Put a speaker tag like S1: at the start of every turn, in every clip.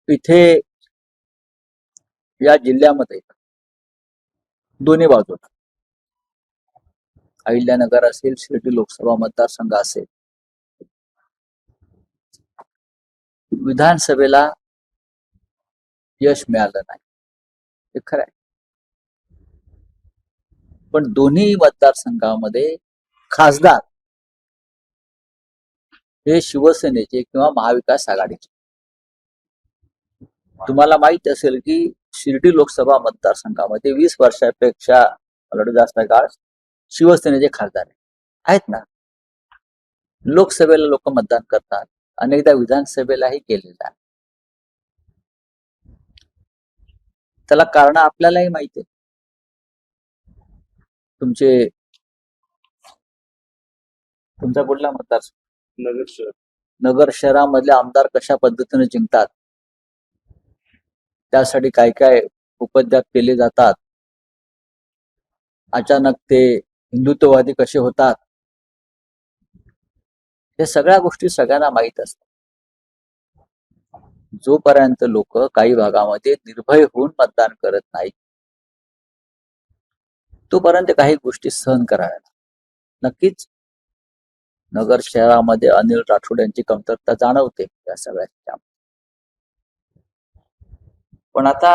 S1: इथे या जिल्ह्यामध्ये दोन्ही बाजूला अहिल्यानगर असेल, शिर्डी लोकसभा मतदारसंघ असेल, विधानसभेला यश मिळालं नाही, हे खरं आहे. पण दोन्ही मतदारसंघामध्ये खासदार हे शिवसेनेचे किंवा महाविकास आघाडीचे. तुम्हाला माहित असेल की शिर्डी लोकसभा मतदारसंघामध्ये 20 वर्षापेक्षा जास्त काळ शिवसेनेचे खासदार आहेत ना. लोकसभेला लोक मतदान करतात, अनेकदा विधानसभेलाही केलेलं आहे. त्याला कारण आपल्यालाही माहिती आहे. तुमचा कुठला मतदारसंघ?
S2: नगर शहर.
S1: नगर शहरामधले आमदार कशा पद्धतीने जिंकतात, त्यासाठी काय काय उपद्व्याप केले जातात, अचानक ते हिंदुत्ववादी कसे होतात, हे सगळ्या गोष्टी सगळ्यांना माहीत असतात. जोपर्यंत लोक काही भागामध्ये निर्भय होऊन मतदान करत नाही, तोपर्यंत काही गोष्टी सहन कराव्या. नक्कीच नगर शहरामध्ये अनिल राठोड यांची कमतरता जाणवते या सगळ्या. पण आता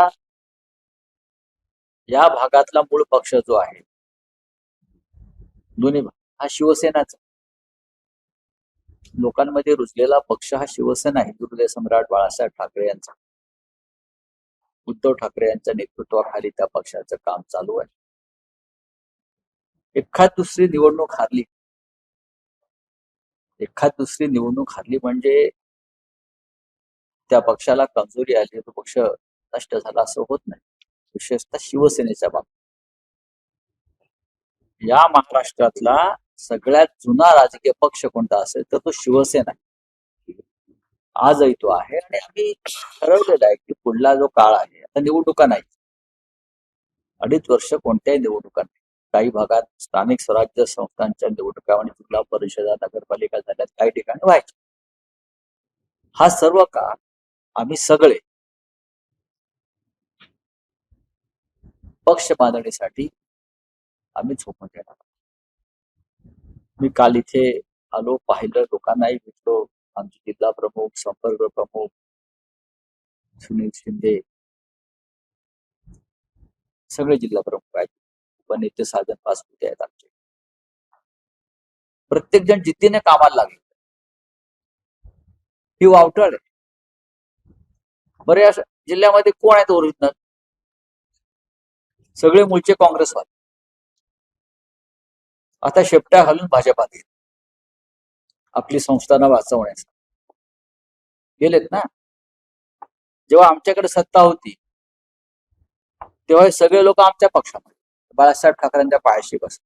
S1: या भागातला मूळ पक्ष जो आहे, दोन्ही हा शिवसेनाचा. लोकांमध्ये रुजलेला पक्ष हा शिवसेना आहे. हिंदुहृदय सम्राट बाळासाहेब ठाकरे यांचा, उद्धव ठाकरे यांच्या नेतृत्वाखाली त्या पक्षाचं काम चालू आहे. एखाद दुसरी निवडणूक हारली म्हणजे त्या पक्षाला कमजोरी आली, तो पक्ष नष्ट झाला असं होत नाही. विशेषतः शिवसेनेच्या बाबतीत. या महाराष्ट्रातला सगळ्यात जुना राजकीय पक्ष कोणता असेल तर तो शिवसेना आहे. आजही तो आहे. आणि आम्ही ठरवलेलं आहे की पुढला जो काळ आहे, आता निवडणुका नाही, 2.5 वर्ष कोणत्याही निवडणुका नाही. काही भागात स्थानिक स्वराज्य संस्थांच्या निवडणुका आणि जिल्हा परिषदा, नगरपालिका झाल्यात, काही ठिकाणी व्हायच्या. हा सर्व काळ आम्ही सगळे पक्ष बांधणीसाठी आम्ही झोपून घेणार. मी काल इथे आलो, पाहिलं, लोकांनाही भेटलो. आमचे जिल्हा प्रमुख, संपर्क प्रमुख सुनील शिंदे, सगळे जिल्हा प्रमुख आहेत, पण इथे साधन पासपोर्ट आहेत आमचे. प्रत्येक जण जिद्दीने कामाला लागले. ही वावटळ आहे. बऱ्याच जिल्ह्यामध्ये कोण आहेत ओरिजिनल? सगळे मूळचे काँग्रेसवाले. आता शेपट्या घालून भाजपात येत आपली संस्थानं वाचवण्यासाठी गेलेत ना. जेव्हा आमच्याकडे सत्ता होती तेव्हा सगळे लोक आमच्या पक्षामध्ये बाळासाहेब ठाकरेंच्या पायाशी बस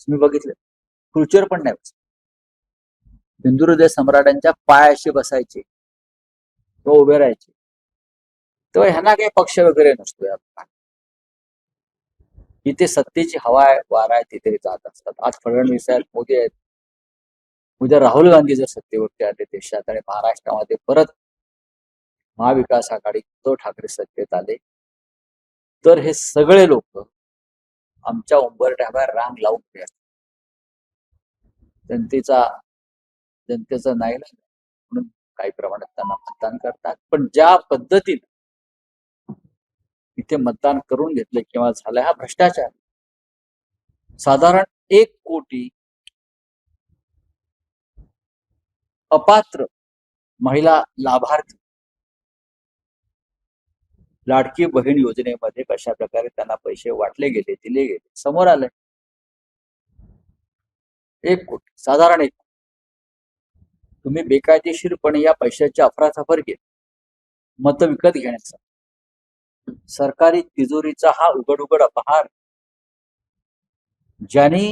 S1: मी बघितलं. खुर्चीवर पण नाही बस. हिंदुहृदय सम्राटांच्या पायाशी बसायचे, तो उभे राहायचे. तेव्हा ह्यांना काही पक्ष वगैरे नसतो. इथे सत्तेची हवा आहे, वारा आहे, तिथे जात असतात. आज फडणवीस आहेत, मोदी आहेत, उद्या राहुल गांधी जर सत्तेवरती आले देशात आणि महाराष्ट्रामध्ये परत महाविकास आघाडी, उद्धव ठाकरे सत्तेत आले, तर हे सगळे लोक आमच्या उंबरठ्यावर रांग लावून घ्या. जनतेचा नाही म्हणून काही प्रमाणात त्यांना मतदान करतात. पण ज्या पद्धतीने इथे मतदान करून घेतलं किंवा झालं, हा भ्रष्टाचार. साधारण 1 कोटी अपात्र महिला लाभार्थी लाडकी बहीण योजनेमध्ये कशा प्रकारे त्यांना पैसे वाटले गेले, दिले गेले, समोर आलंय. 1 कोटी, साधारण 1 कोटी. तुम्ही बेकायदेशीरपणे या पैशाची अफरातफर केली, मत विकत घेण्याचा. सरकारी तिजोरीचा हा उघड अपहार. ज्यांनी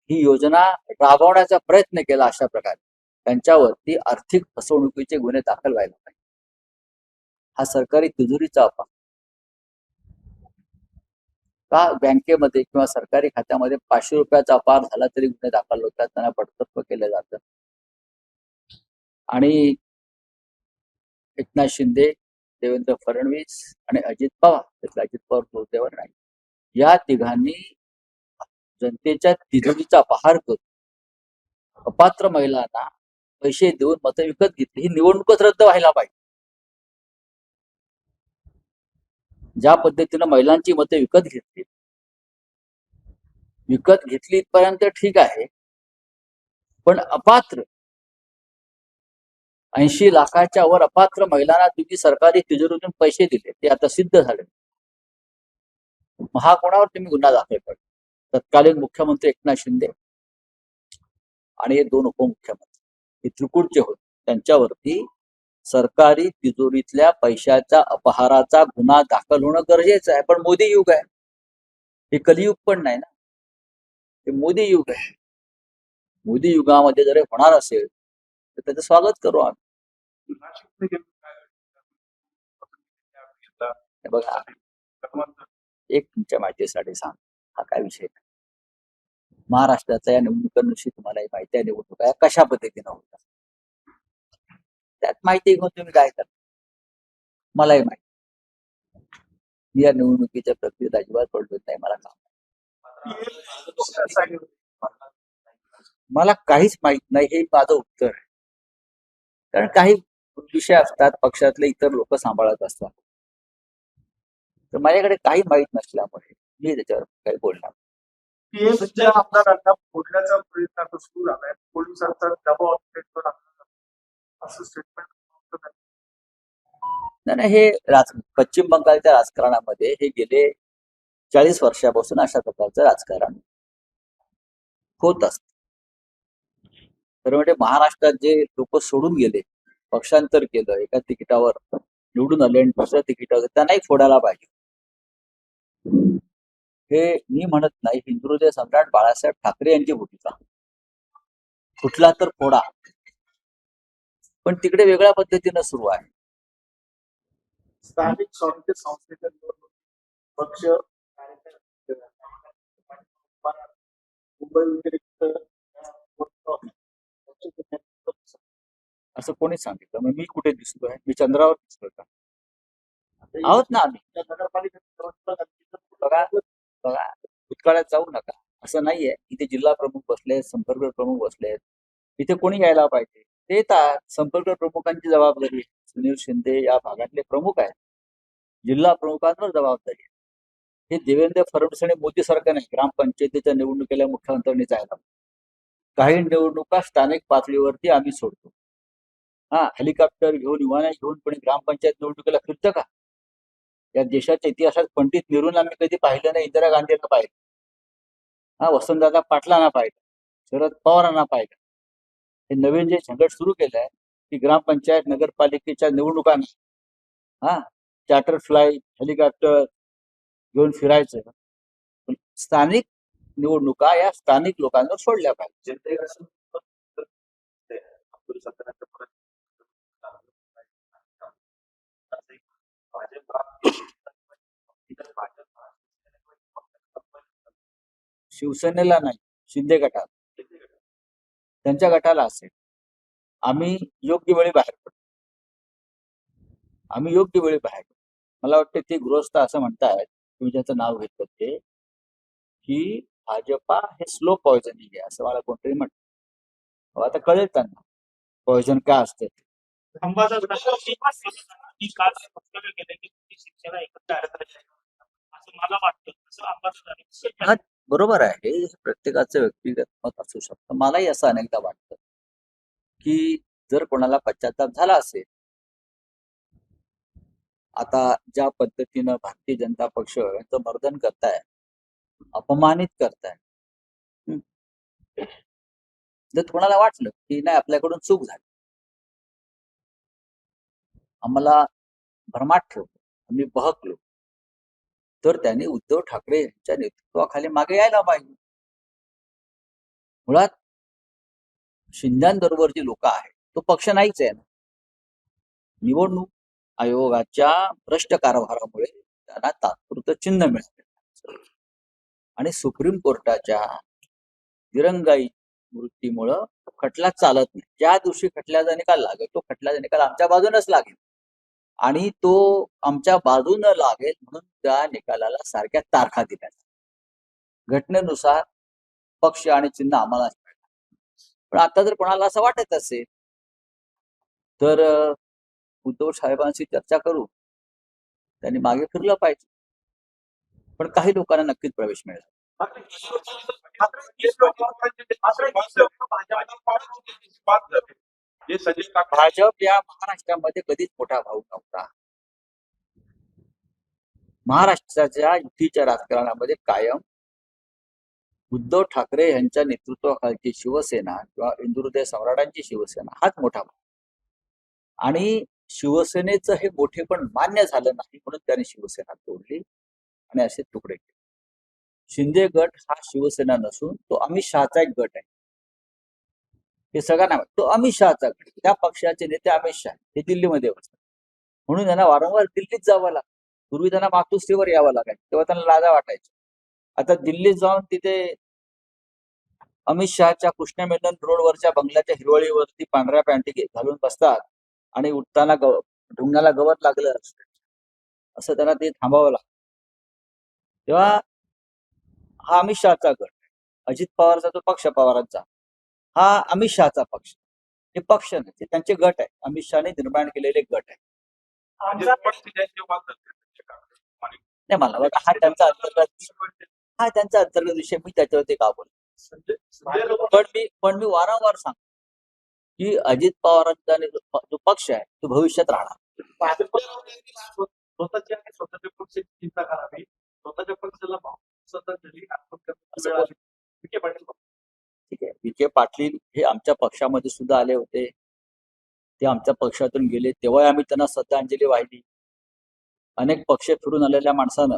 S1: ही योजना राबवण्याचा प्रयत्न केला अशा प्रकारे त्यांच्यावरती आर्थिक फसवणुकीचे गुन्हे दाखल व्हायला पाहिजे. हा सरकारी तिजोरीचा अपहार. का बँकेमध्ये किंवा सरकारी खात्यामध्ये 500 रुपयाचा अपहार झाला तरी गुन्हे दाखल होतात, त्यांना बडतर्फ केलं जातं. आणि एकनाथ शिंदे, देवेंद्र फडणवीस आणि अजित पवार, त्यातला अजित पवार दुर्दैवाने नाही, या तिघांनी जनतेच्या तिजोरीचा अपहार करून अपात्र महिलांना पैसे देऊन मतं विकत घेतली. ही निवडणूकच रद्द व्हायला पाहिजे. ज्या पद्धतीनं महिलांची मतं विकत घेतली इथपर्यंत ठीक आहे, पण अपात्र 80 लाखाच्या वर अपात्र महिलांना तुम्ही सरकारी तिजोरीतून पैसे दिले, ते आता सिद्ध झाले. हा कोणावर तुम्ही गुन्हा दाखल करता? तत्कालीन मुख्यमंत्री एकनाथ शिंदे आणि हे 2 उपमुख्यमंत्री, हे त्रिकूटचे होते, त्यांच्यावरती सरकारी तिजोरीतल्या पैशाच्या अपहाराचा गुन्हा दाखल होणं गरजेचं आहे. पण मोदी युग आहे, हे कलियुग पण नाही ना, हे मोदी युग आहे. मोदी युगामध्ये जर होणार असेल तर त्याचं स्वागत करू आम्ही. बघा, एक तुमच्या माहितीसाठी सांग, हा काय विषय नाही. महाराष्ट्राच्या या निवडणुकांविषयी तुम्हालाही माहिती आहे, निवडणुका कशा पद्धतीनं होतात, त्यात माहिती घेऊन तुम्ही काय करता मलाही माहिती. मी या निवडणुकीच्या प्रक्रियेत अजिबात पडलो नाही. मला काहीच माहित नाही, हे माझं उत्तर आहे. कारण काही विषय असतात, पक्षातले इतर लोक सांभाळत असतात, तर माझ्याकडे काही माहित नसल्यामुळे मी त्याच्यावर काही बोलणार.
S2: पीएमच्या आमदारांना फोडण्याचा प्रयत्न सुरू झालाय, पोलिसांचा दबाव असं स्टेटमेंट.
S1: नाही, हे पश्चिम बंगालच्या राजकारणामध्ये हे गेले 40 वर्षापासून अशा प्रकारचं राजकारण होत असत. तर म्हणजे महाराष्ट्रात जे लोक सोडून गेले, पक्षांतर केलं, एका तिकिटावर निवडून आले आणि दुसऱ्या तिकिटावर, त्यांनाही फोडायला पाहिजे. हे मी म्हणत नाही, हिंदुहृदय सम्राट बाळासाहेब ठाकरे यांची भूमिका, कुठला तर फोडा, पण तिकडे वेगळ्या पद्धतीनं सुरू आहे.
S2: स्थानिक स्वराज्य संस्थेच्या पक्ष मुंबई व्यतिरिक्त
S1: असं कोणी सांगितलं? मग मी कुठे दिसतोय? मी चंद्रावर दिसतोय का? आहोत ना आम्ही. बघा बघा, भूतकाळात जाऊ नका, असं नाहीये. इथे जिल्हा प्रमुख बसलेत, संपर्क प्रमुख बसलेत, इथे कोणी यायला पाहिजे ते येतात. संपर्क प्रमुखांची जबाबदारी, सुनील शिंदे या भागातले प्रमुख आहेत, जिल्हा प्रमुखांवर जबाबदारी आहे. हे देवेंद्र फडणवीस आणि मोदी सरकार नाही. ग्रामपंचायतीच्या निवडणुकीला मुख्यमंत्र्यांनी जायला, काही निवडणुका स्थानिक पातळीवरती आम्ही सोडतो. हेलिकॉप्टर घेऊन, विमाना घेऊन कोणी ग्रामपंचायत निवडणुकीला फिरतं का? या देशाच्या इतिहासात पंडित नेहरूंना आम्ही कधी पाहिलं नाही, इंदिरा गांधींना पाहिलं, वसंतदादा पाटलांना पाहिलं, शरद पवारांना पाहिलं. हे नवीन जे झंझट सुरू केलंय की ग्रामपंचायत नगरपालिकेच्या निवडणुकांना चार्टर फ्लाय, हेलिकॉप्टर घेऊन फिरायचं, पण स्थानिक निवडणुका या स्थानिक लोकांवर सोडल्या पाहिजे. शिवसेनेला नाही, शिंदे गटाला, त्यांच्या गटाला असेल. आम्ही योग्य वेळी बाहेर पडतो, आम्ही योग्य वेळी बाहेर पडतो. मला वाटतं ते गृहस्थ असं म्हणतायत, तुम्ही ज्याचं नाव घेतलं ते, की भाजपा हे स्लो पॉयझनिंग आहे, असं मला कोणतरी म्हणतं. आता कळेल त्यांना पॉयझन काय असतं. बरोबर आहे, हे प्रत्येकाचं व्यक्तिगत मत असू शकतं. मलाही असं अनेकदा वाटतं की जर कोणाला पश्चाताप झाला असेल, आता ज्या पद्धतीनं भारतीय जनता पक्ष यांचं मर्दन करताय, अपमानित करताय, जर कोणाला वाटलं की नाही आपल्याकडून चूक झाली, आम्हाला भरमाट ठेवलं, आम्ही बहकलो, तर त्यांनी उद्धव ठाकरे यांच्या नेतृत्वाखाली मागे यायला पाहिजे. मुळात शिंद्यांबरोबर जी लोक आहेत, तो पक्ष नाहीच आहे ना. निवडणूक आयोगाच्या भ्रष्ट कारभारामुळे त्यांना तात्पुरतं चिन्ह मिळालं आणि सुप्रीम कोर्टाच्या दिरंगाई वृत्तीमुळं खटला चालत नाही. ज्या दिवशी खटल्याचा निकाल लागेल, तो खटल्याचा निकाल आमच्या बाजूनच लागेल. आणि तो आमच्या बाजूनं लागेल म्हणून त्या निकालाला सारख्या तारखा दिल्या. घटनेनुसार पक्ष आणि चिन्ह आम्हालाच मिळणार. पण आता जर कोणाला असं वाटत असेल तर उद्धव साहेबांशी चर्चा करू, त्यांनी मागे फिरलं पाहिजे. पण काही लोकांना नक्कीच प्रवेश मिळेल. भाजप या महाराष्ट्रामध्ये कधीच मोठा भाऊ नव्हता. महाराष्ट्राच्या युतीच्या राजकारणामध्ये कायम उद्धव ठाकरे यांच्या नेतृत्वाखालची शिवसेना किंवा इंदुहृदय सम्राटांची शिवसेना हाच मोठा भाऊ. आणि शिवसेनेचं हे मोठेपण मान्य झालं नाही म्हणून त्यांनी शिवसेना तोडली आणि असे तुकडे केले. शिंदे गट हा शिवसेना नसून तो अमित शहाचा एक गट आहे. हे सगळ्यांना तो अमित शहाचा गट. त्या पक्षाचे नेते अमित शहा हे दिल्लीमध्ये बसतात म्हणून त्यांना वारंवार दिल्लीत जावं लागतं. पूर्वी त्यांना मातोश्रीवर यावं लागायचं, तेव्हा त्यांना लाजा वाटायची. आता दिल्लीत जाऊन तिथे अमित शहाच्या कृष्ण मेनन रोडवरच्या बंगल्याच्या हिरवळीवरती पांढऱ्या पॅन्टी घालून बसतात आणि उठताना ढुंगाला गवत लागलं असं त्यांना ते थांबावं लागतं. तेव्हा हा अमित शहाचा गट. अजित पवारचा जो पक्ष पवारांचा हा अमित शहाचा पक्ष. हे पक्ष नाही, ते त्यांचे गट आहे. अमित शहाने निर्माण केलेले गट आहे. नाही मला वाटतं हा त्यांचा अंतर्गत विषय. मी त्याच्यावरती का बोलतो. पण मी वारंवार सांगतो की अजित पवारांचा जो पक्ष आहे तो भविष्यात राहणार.
S2: स्वतःची आणि स्वतःच्या पक्षाची चिंता करावी, स्वतःच्या पक्षाला
S1: ठीक आहे. विखे पाटील हे आमच्या पक्षामध्ये सुद्धा आले होते. ते आमच्या पक्षातून गेले तेव्हा आम्ही त्यांना श्रद्धांजली वाहिली. अनेक पक्ष फिरून आलेल्या माणसानं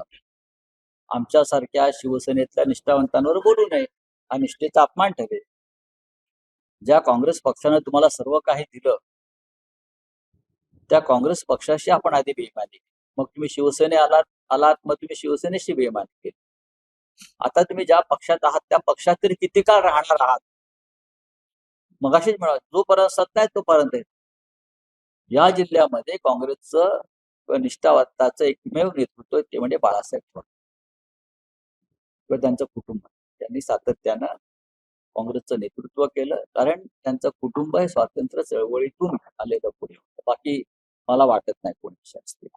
S1: आमच्यासारख्या शिवसेनेतल्या निष्ठावंतांवर बोलू नये, हा निष्ठेचा अपमान ठरेल. ज्या काँग्रेस पक्षानं तुम्हाला सर्व काही दिलं त्या काँग्रेस पक्षाशी आपण आधी बेईमानी केली. मग तुम्ही शिवसेने आलात मग तुम्ही शिवसेनेशी बेईमानी केली. आता तुम्ही ज्या पक्षात आहात त्या पक्षात तरी किती काळ राहणार आहात. मगाशीच म्हणाल जोपर्यंत सत्ता आहे तोपर्यंत. या जिल्ह्यामध्ये काँग्रेसचं निष्ठावंताचं एकमेव नेतृत्व ते म्हणजे बाळासाहेब थोरात किंवा त्यांचं कुटुंब. त्यांनी सातत्यानं काँग्रेसचं नेतृत्व केलं कारण त्यांचं कुटुंब हे स्वातंत्र्य चळवळीतून आलेलं पुढे. बाकी मला वाटत नाही कोणी असते.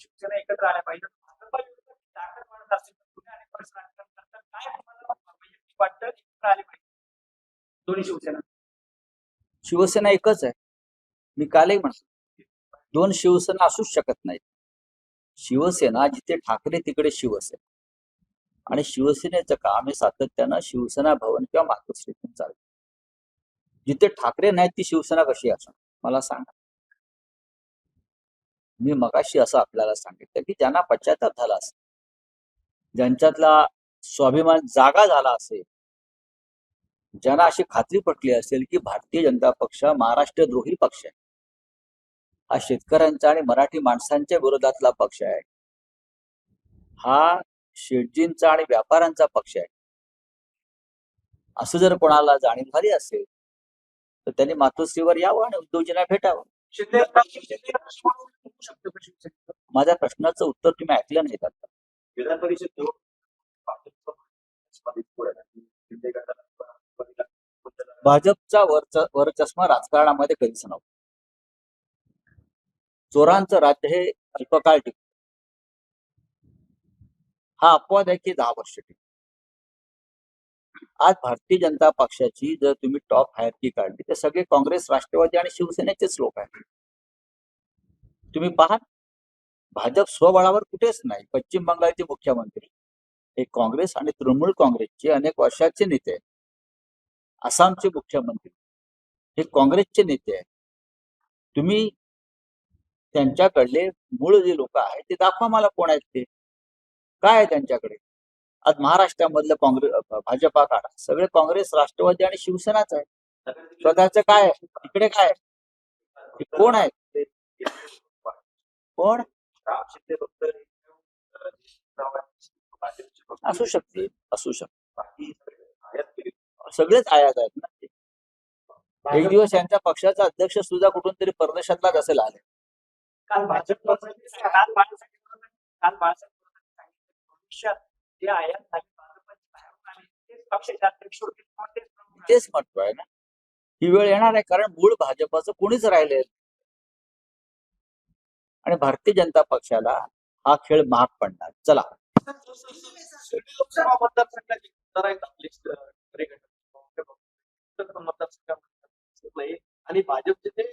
S2: शिवसेना एकत्र आल्या पाहिजे. दोन्ही
S1: शिवसेना एकच आहे. मी कालही म्हणतो 2 शिवसेना असूच शकत नाहीत. शिवसेना जिथे ठाकरे तिकडे शिवसेना. आणि शिवसेनेचं काम हे सातत्यानं शिवसेना भवन किंवा मातोश्रीतून चालतं. जिथे ठाकरे नाहीत ती शिवसेना कशी असणार मला सांगा. मी मगाशी असं आपल्याला सांगितलं की ज्यांना पश्चाताप झाला असेल, ज्यांच्यातला स्वाभिमान जागा झाला असेल, ज्यांना अशी खात्री पटली असेल की भारतीय जनता पक्ष महाराष्ट्रद्रोही पक्ष आहे, हा शेतकऱ्यांचा आणि मराठी माणसांच्या विरोधातला पक्ष आहे, हा शेटजींचा आणि व्यापाऱ्यांचा पक्ष आहे, असं जर कोणाला जाणीव झाली असेल तर त्यांनी मातोश्रीवर यावं आणि उद्धवजींना भेटावं. माझ्या प्रश्नाचं उत्तर तुम्ही ऐकलं नाही का?
S2: विधान परिषद
S1: भाजपचा वरचष्मा राजकारणामध्ये कधीच नव्हता. चोरांचं राज्य हे अल्पकाळ टिकतं. हा अपवाद आहे की 10 वर्ष टिकतो. आज भारतीय जनता पक्षाची जर तुम्ही टॉप हायरकी काढली तर सगळे काँग्रेस, राष्ट्रवादी आणि शिवसेनेचेच लोक आहेत. तुम्ही पहा भाजप स्वबळावर कुठेच नाही. पश्चिम बंगालचे मुख्यमंत्री हे काँग्रेस आणि तृणमूल काँग्रेसचे अनेक वर्षाचे नेते आहेत. आसामचे मुख्यमंत्री हे काँग्रेसचे नेते आहेत. तुम्ही त्यांच्याकडले मूळ जे लोक आहेत ते दाखवा मला कोण आहेत ते, काय आहे त्यांच्याकडे. आज महाराष्ट्रामधलं भाजपा काढा, सगळे काँग्रेस, राष्ट्रवादी आणि शिवसेनाच आहे. स्वतःच काय इकडे काय कोण आहे कोण असू शकते सगळेच आयात आहेत ना. एक दिवस यांच्या पक्षाचा अध्यक्ष सुद्धा कुठून तरी परदेशातलाच असेल आले.
S2: काल बाळासाहेब भविष्यात जे आयात झाली भाजपची बाहेरून आली तेच पक्षाचे अध्यक्ष होतील किंवा तेच प्रमुख आहेत.
S1: तेच म्हणतोय ना, ही वेळ येणार आहे, कारण मूळ भाजपाचं कोणीच राहिले आणि भारतीय जनता पक्षाला हा खेळ महाग पडणार. चला,
S2: लोकसभा मतदारसंघाची जरा एक लिस्ट मतदारसंघामध्ये नाही आणि भाजपचे जे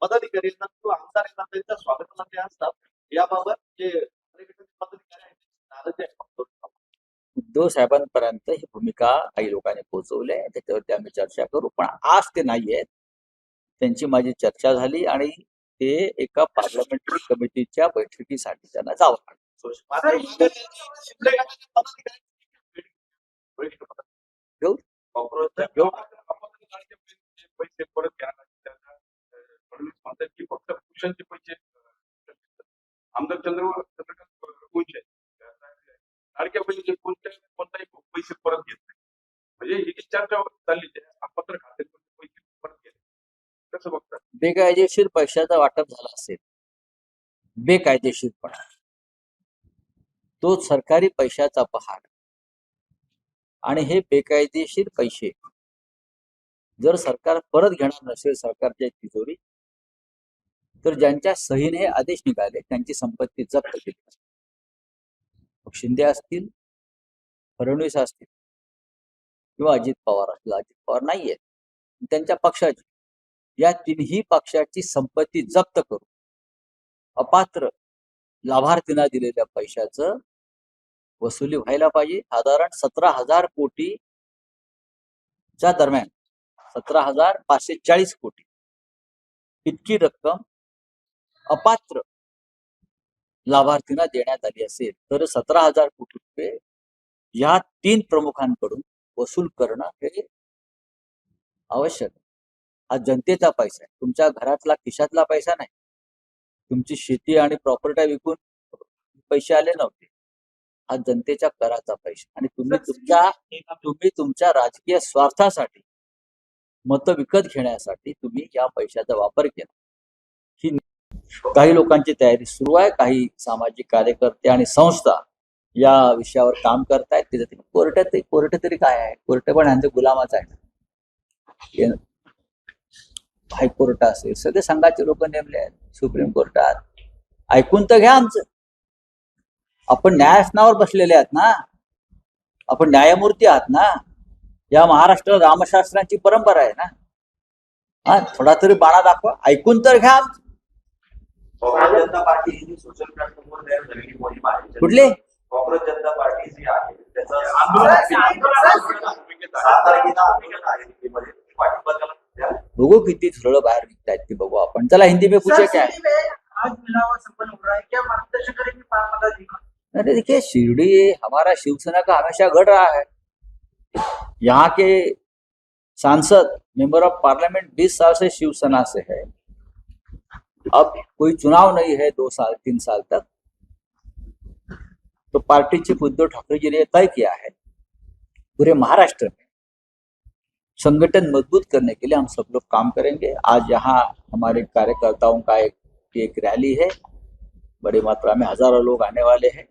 S2: पदाधिकारी येतात किंवा आमदार येतात त्यांच्या स्वागताला ते असतात. याबाबत जे पदाधिकारी आहेत नाराजी आहे.
S1: उद्धव साहेबांपर्यंत ही भूमिका काही लोकांनी पोहोचवली आहे, त्याच्यावरती आम्ही चर्चा करू. पण आज ते नाही आहेत. त्यांची माझी चर्चा झाली आणि ते एका पार्लमेंटरी कमिटीच्या बैठकीसाठी त्यांना जावं लागलं. घेऊ
S2: पैसे परत घ्या फडणवीस म्हणतात की फक्त भूषणचे पैसे आमदार चंद्रकांत कोणचे लाडक्या बहिणीचे कोणताही पैसे परत घेत नाही. म्हणजे ही जी चर्चा चालली पत्र खाते पैसे परत घेत कसं बघतात.
S1: बेकायदेशीर पैशाचं वाटप झालं असेल, बेकायदेशीरपणा, तो सरकारी पैशाचा पहार आणि हे बेकायदेशीर पैसे जर सरकार परत घेणार नसेल सरकारच्या तिजोरी, तर ज्यांच्या सहीने हे आदेश निघाले त्यांची संपत्ती जप्त केली. शिंदे असतील, फडणवीस असतील किंवा अजित पवार असतील. अजित पवार नाहीये, त्यांच्या पक्षाची, या तिन्ही पक्षाची संपत्ती जप्त करून अपात्र लाभार्थींना दिलेल्या पैशाचं वसुली व्हायला पाहिजे. साधारण 17,000 कोटीच्या दरम्यान 17,540 कोटी इतकी रक्कम अपात्र लाभार्थींना देण्यात आली असेल तर 17,000 कोटी रुपये या 3 प्रमुखांकडून वसूल करणं हे आवश्यक. हा जनतेचा पैसा आहे, तुमच्या घरातला खिशातला पैसा नाही. तुमची शेती आणि प्रॉपर्टी विकून पैसे आले नव्हते. हा जनतेच्या कराचा पैसा आणि तुम्ही तुमच्या राजकीय स्वार्थासाठी, मतं विकत घेण्यासाठी तुम्ही या पैशाचा वापर केला. ही काही लोकांची तयारी सुरू आहे. काही सामाजिक कार्यकर्ते आणि संस्था या विषयावर काम करतायत. त्याच्यात कोर्ट तरी काय आहे, कोर्ट पण यांचे गुलामच आहे. हायकोर्ट असेल, सगळे संघाचे लोक नेमले आहेत सुप्रीम कोर्टात. ऐकून तर घ्या आमचं. आपण न्यायस्थानावर बसलेले आहात ना, आपण न्यायमूर्ती आहात ना. या महाराष्ट्र रामशास्त्रांची परंपरा आहे ना. हा, थोडा तरी बाणा दाखवा, ऐकून तर घ्या आमचं.
S3: काँग्रेस जनता पार्टी ही सोशल प्लॅटफॉर्मवर तयार झालेली मोहीम आहे.
S1: कुठले?
S3: काँग्रेस जनता पार्टी जी आहे त्याचं
S2: आंदोलन
S3: 7 तारखेला आंदोलन आहे दिल्लीमध्ये. पाठिंबा त्याला द्या.
S1: बघू किती झुरळ बाहेर निघतायत ते बघू आपण. चला, हिंदी में पूछे क्या है.
S4: आज मिलावा संपन्न हो रहा है, क्या मार्गदर्शन करेंगे पदाधिकारी?
S1: अरे देखिए, शिरडी हमारा शिवसेना का हमेशा गढ़ रहा है. यहाँ के सांसद, मेंबर ऑफ पार्लियामेंट 20 साल से शिवसेना से है. अब कोई चुनाव नहीं है 2 साल 3 साल तक, तो पार्टी चीफ उद्धव ठाकरे जी ने तय किया है पूरे महाराष्ट्र में संगठन मजबूत करने के लिए हम सब लोग काम करेंगे. आज यहाँ हमारे कार्यकर्ताओं का एक रैली है, बड़ी मात्रा में हजारों लोग आने वाले हैं.